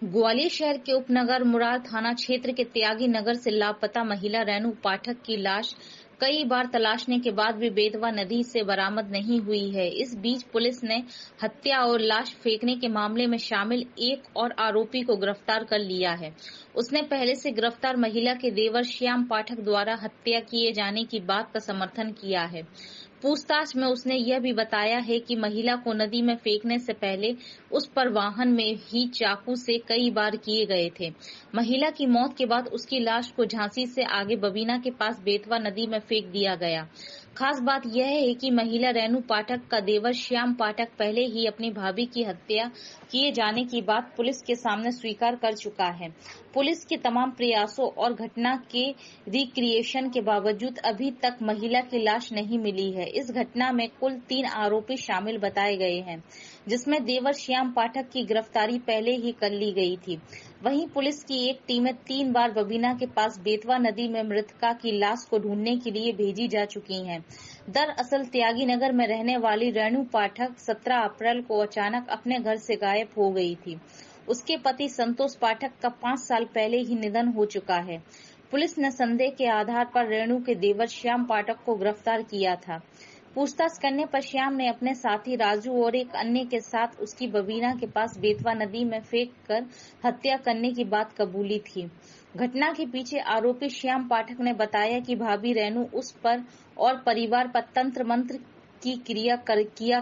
ग्वालियर शहर के उपनगर मुरार थाना क्षेत्र के त्यागी नगर से लापता महिला रेणु पाठक की लाश कई बार तलाशने के बाद भी बेतवा नदी से बरामद नहीं हुई है। इस बीच पुलिस ने हत्या और लाश फेंकने के मामले में शामिल एक और आरोपी को गिरफ्तार कर लिया है। उसने पहले से गिरफ्तार महिला के देवर श्याम पाठक द्वारा हत्या किए जाने की बात का समर्थन किया है। पूछताछ में उसने यह भी बताया है कि महिला को नदी में फेंकने से पहले उस पर वाहन में ही चाकू से कई बार किए गए थे। महिला की मौत के बाद उसकी लाश को झांसी से आगे बबीना के पास बेतवा नदी में फेंक दिया गया। खास बात यह है कि महिला रेणु पाठक का देवर श्याम पाठक पहले ही अपनी भाभी की हत्या किए जाने की बात पुलिस के सामने स्वीकार कर चुका है। पुलिस के तमाम प्रयासों और घटना के रिक्रिएशन के बावजूद अभी तक महिला की लाश नहीं मिली है। इस घटना में कुल 3 आरोपी शामिल बताए गए हैं, जिसमें देवर श्याम पाठक की गिरफ्तारी पहले ही कर ली गई थी। वहीं पुलिस की एक टीमें 3 बार बबीना के पास बेतवा नदी में मृतका की लाश को ढूंढने के लिए भेजी जा चुकी हैं। दरअसल त्यागी नगर में रहने वाली रेणु पाठक 17 अप्रैल को अचानक अपने घर से गायब हो गई थी। उसके पति संतोष पाठक का 5 साल पहले ही निधन हो चुका है। पुलिस ने संदेह के आधार पर रेणु के देवर श्याम पाठक को गिरफ्तार किया था। पूछताछ करने पर श्याम ने अपने साथी राजू और एक अन्य के साथ उसकी बबीना के पास बेतवा नदी में फेंक कर हत्या करने की बात कबूली थी। घटना के पीछे आरोपी श्याम पाठक ने बताया कि भाभी रेणु उस पर और परिवार पर तंत्र मंत्र की किया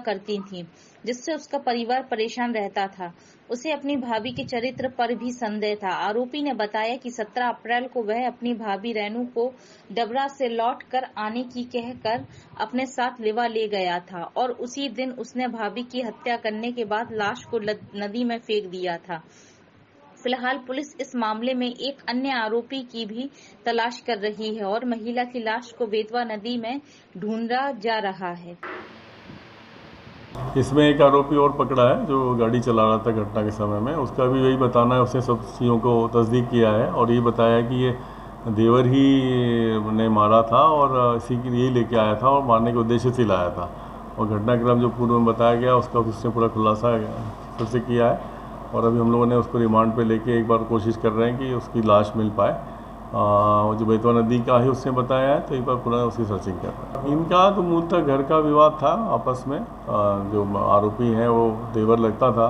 करती थी, जिससे उसका परिवार परेशान रहता था। उसे अपनी भाभी के चरित्र पर भी संदेह था। आरोपी ने बताया कि 17 अप्रैल को वह अपनी भाभी रेणु को डबरा से लौट कर आने की कहकर अपने साथ लिवा ले गया था और उसी दिन उसने भाभी की हत्या करने के बाद लाश को नदी में फेंक दिया था। फिलहाल पुलिस इस मामले में एक अन्य आरोपी की भी तलाश कर रही है और महिला की लाश को बेतवा नदी में ढूंढा जा रहा है। इसमें एक आरोपी और पकड़ा है जो गाड़ी चला रहा था घटना के समय में। उसका भी यही बताना है, उसने सब चीज़ों को तस्दीक किया है और ये बताया कि ये देवर ही ने मारा था और इसी के लिए लेके आया था और मारने के उद्देश्य से लाया था। और घटनाक्रम जो पूर्व में बताया गया उसका उसने पूरा खुलासा फिर से किया है और अभी हम लोगों ने उसको रिमांड पे लेके एक बार कोशिश कर रहे हैं कि उसकी लाश मिल पाए। जो बेतवा नदी का ही उसने बताया है, तो एक बार पूरा उसकी सर्चिंग कर रहे हैं। इनका तो मूलतः घर का विवाद था आपस में। जो आरोपी है वो देवर लगता था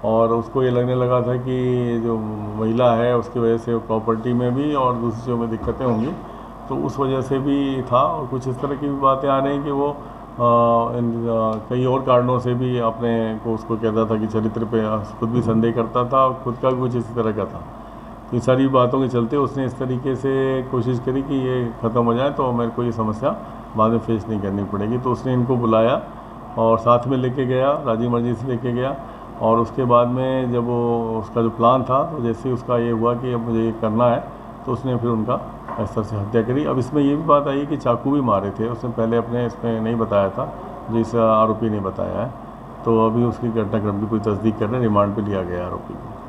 और उसको ये लगने लगा था कि जो महिला है उसकी वजह से प्रॉपर्टी में भी और दूसरी चीज़ों में दिक्कतें होंगी, तो उस वजह से भी था। और कुछ इस तरह की भी बातें आ रही हैं कि वो कई और कारणों से भी अपने को उसको कहता था कि चरित्र पे खुद भी संदेह करता था और खुद का भी कुछ इसी तरह का था। तो इन सारी बातों के चलते उसने इस तरीके से कोशिश करी कि ये ख़त्म हो जाए तो मेरे को ये समस्या बाद में फेस नहीं करनी पड़ेगी। तो उसने इनको बुलाया और साथ में लेके गया, राजी मर्जी से लेके गया। और उसके बाद में जब वो उसका जो प्लान था, तो जैसे ही उसका ये हुआ कि अब मुझे ये करना है, तो उसने फिर उनका इस तरह से हत्या करी। अब इसमें ये भी बात आई कि चाकू भी मारे थे उसने, पहले अपने इसमें नहीं बताया था, जिस आरोपी ने बताया है। तो अभी उसकी घटनाक्रम की कोई तस्दीक करने रिमांड पे लिया गया आरोपी को।